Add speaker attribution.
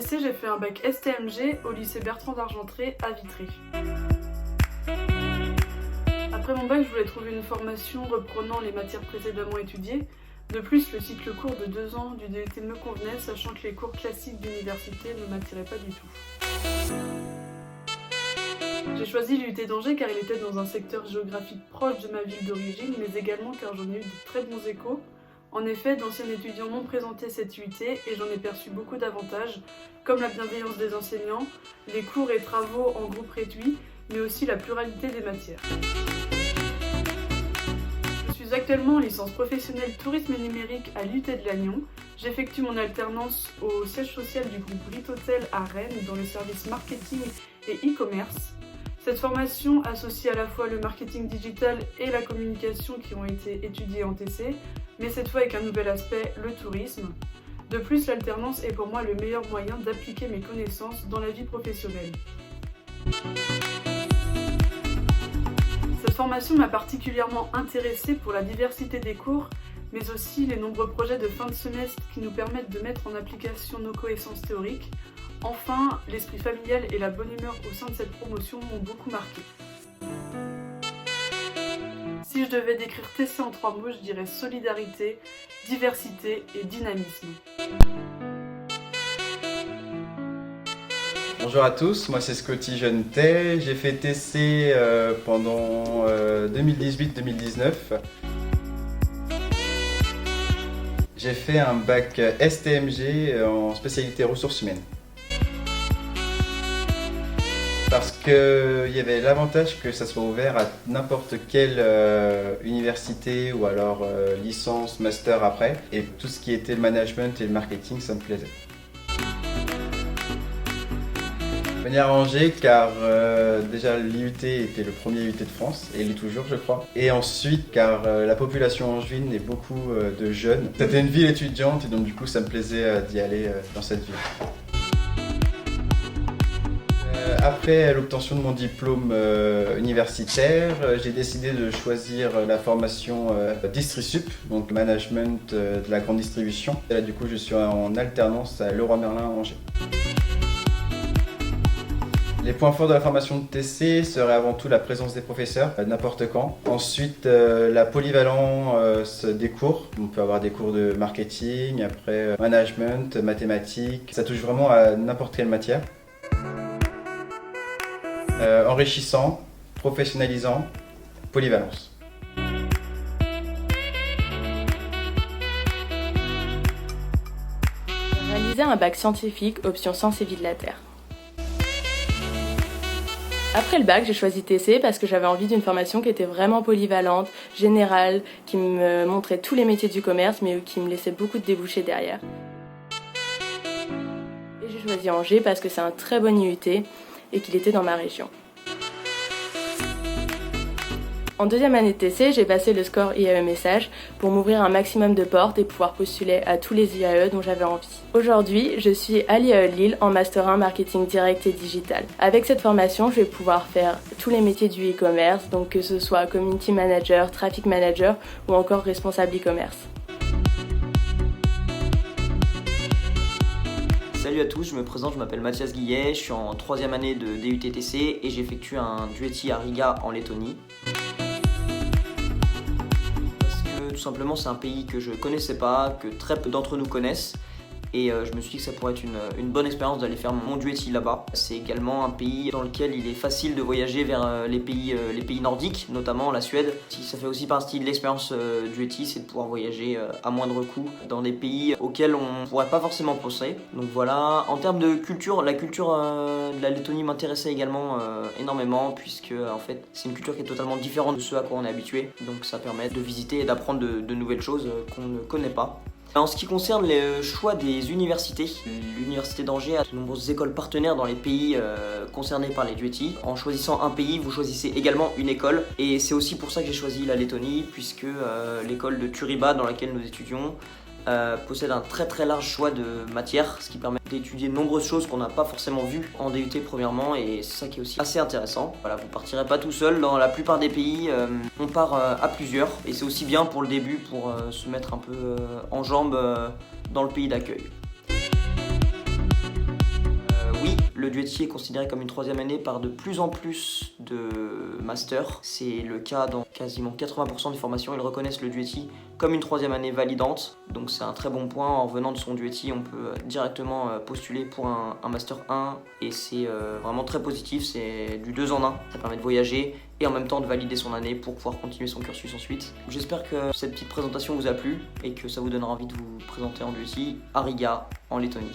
Speaker 1: lycée, j'ai fait un bac STMG au lycée Bertrand d'Argentré à Vitry. Après mon bac, je voulais trouver une formation reprenant les matières précédemment étudiées. De plus, le cycle court de 2 ans du DUT me convenait, sachant que les cours classiques d'université ne m'attiraient pas du tout. J'ai choisi l'UT d'Angers car il était dans un secteur géographique proche de ma ville d'origine, mais également car j'en ai eu de très bons échos. En effet, d'anciens étudiants m'ont présenté cette UT et j'en ai perçu beaucoup d'avantages, comme la bienveillance des enseignants, les cours et travaux en groupe réduit, mais aussi la pluralité des matières. Je suis actuellement en licence professionnelle tourisme et numérique à l'UT de Lannion. J'effectue mon alternance au siège social du groupe Brit Hotel à Rennes dans les services marketing et e-commerce. Cette formation associe à la fois le marketing digital et la communication qui ont été étudiés en TC, mais cette fois avec un nouvel aspect, le tourisme. De plus, l'alternance est pour moi le meilleur moyen d'appliquer mes connaissances dans la vie professionnelle. Cette formation m'a particulièrement intéressée pour la diversité des cours, mais aussi les nombreux projets de fin de semestre qui nous permettent de mettre en application nos connaissances théoriques. Enfin, l'esprit familial et la bonne humeur au sein de cette promotion m'ont beaucoup marqué. Si je devais décrire TC en 3 mots, je dirais solidarité, diversité et dynamisme.
Speaker 2: Bonjour à tous, moi c'est Scotty Jeunetet, j'ai fait TC pendant 2018-2019. J'ai fait un bac STMG en spécialité ressources humaines. Parce qu'il y avait l'avantage que ça soit ouvert à n'importe quelle université ou alors licence, master après. Et tout ce qui était le management et le marketing, ça me plaisait. Je venais à Angers car déjà l'IUT était le premier IUT de France et il est toujours je crois. Et ensuite car la population angevine est beaucoup de jeunes. C'était une ville étudiante et donc du coup ça me plaisait d'y aller dans cette ville. Après l'obtention de mon diplôme universitaire, j'ai décidé de choisir la formation DistriSup, donc management de la grande distribution. Et là du coup je suis en alternance à Leroy Merlin à Angers. Les points forts de la formation de TC seraient avant tout la présence des professeurs, n'importe quand. Ensuite, la polyvalence des cours. On peut avoir des cours de marketing, après management, mathématiques. Ça touche vraiment à n'importe quelle matière. Enrichissant, professionnalisant, polyvalence.
Speaker 3: J'ai réalisé un bac scientifique, option sciences et vie de la Terre. Après le bac, j'ai choisi TC parce que j'avais envie d'une formation qui était vraiment polyvalente, générale, qui me montrait tous les métiers du commerce, mais qui me laissait beaucoup de débouchés derrière. Et j'ai choisi Angers parce que c'est un très bon IUT et qu'il était dans ma région. En deuxième année de TC, j'ai passé le score IAE Message pour m'ouvrir un maximum de portes et pouvoir postuler à tous les IAE dont j'avais envie. Aujourd'hui, je suis à l'IAE de Lille en Master 1 Marketing Direct et Digital. Avec cette formation, je vais pouvoir faire tous les métiers du e-commerce, donc que ce soit Community Manager, Traffic Manager ou encore responsable e-commerce.
Speaker 4: Salut à tous, je me présente, je m'appelle Mathias Guillet, je suis en 3e année de DUT-TC et j'effectue un DUETI à Riga en Lettonie. Tout simplement c'est un pays que je connaissais pas, que très peu d'entre nous connaissent et je me suis dit que ça pourrait être une bonne expérience d'aller faire mon DUETI là-bas. C'est également un pays dans lequel il est facile de voyager vers les pays nordiques, notamment la Suède. Ça fait aussi partie de l'expérience DUETI, c'est de pouvoir voyager à moindre coût dans des pays auxquels on ne pourrait pas forcément penser. Donc voilà, en termes de culture, la culture de la Lettonie m'intéressait également énormément puisque en fait c'est une culture qui est totalement différente de ce à quoi on est habitué. Donc ça permet de visiter et d'apprendre de nouvelles choses qu'on ne connaît pas. En ce qui concerne le choix des universités, l'université d'Angers a de nombreuses écoles partenaires dans les pays concernés par les DUETI. En choisissant un pays, vous choisissez également une école et c'est aussi pour ça que j'ai choisi la Lettonie puisque l'école de Turiba dans laquelle nous étudions possède un très large choix de matières, ce qui permet d'étudier de nombreuses choses qu'on n'a pas forcément vues en DUT premièrement et c'est ça qui est aussi assez intéressant. Voilà, vous partirez pas tout seul, dans la plupart des pays on part à plusieurs et c'est aussi bien pour le début pour se mettre un peu en jambes dans le pays d'accueil. Le duetti est considéré comme une troisième année par de plus en plus de masters. C'est le cas dans quasiment 80% des formations. Ils reconnaissent le duetti comme une troisième année validante. Donc c'est un très bon point. En revenant de son duetti, on peut directement postuler pour un master 1 et c'est vraiment très positif. C'est du 2 en 1. Ça permet de voyager et en même temps de valider son année pour pouvoir continuer son cursus ensuite. J'espère que cette petite présentation vous a plu et que ça vous donnera envie de vous présenter en duetti à Riga, en Lettonie.